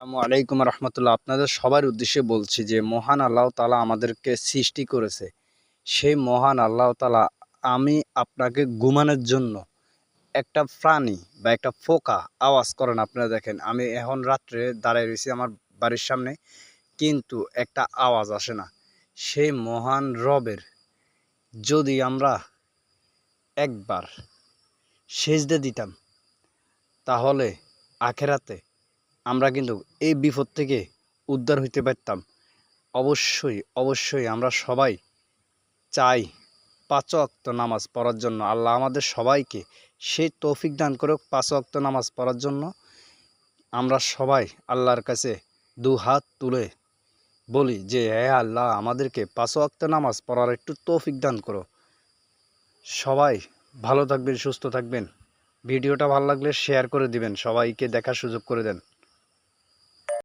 আসসালামু আলাইকুম রহমতুল্লাহ। আপনাদের সবার উদ্দেশ্যে বলছি যে মহান আল্লাহ তাআলা আমাদেরকে সৃষ্টি করেছে। সেই মহান আল্লাহ তাআলা আমি আপনাকে ঘুমানোর জন্য একটা প্রাণী বা একটা পোকা আওয়াজ করেন। আপনারা দেখেন, আমি এখন রাত্রে দাঁড়ায় রয়েছি আমার বাড়ির সামনে, কিন্তু একটা আওয়াজ আসে না। সেই মহান রবের যদি আমরা একবার সেজদা দিতাম, তাহলে আখেরাতে আমরা কিন্তু এই বিপদ থেকে উদ্ধার হইতে পারতাম। অবশ্যই আমরা সবাই চাই ৫ ওয়াক্ত নামাজ পড়ার জন্য। আল্লাহ আমাদের সবাইকে সেই তৌফিক দান করুক ৫ ওয়াক্ত নামাজ পড়ার জন্য। আমরা সবাই আল্লাহর কাছে দুহাত তুলে বলি যে, হে আল্লাহ, আমাদেরকে ৫ ওয়াক্ত নামাজ পড়ার একটু তৌফিক দান করো। সবাই ভালো থাকবেন, সুস্থ থাকবেন। ভিডিওটা ভালো লাগলে শেয়ার করে দিবেন, সবাইকে দেখার সুযোগ করে দেন।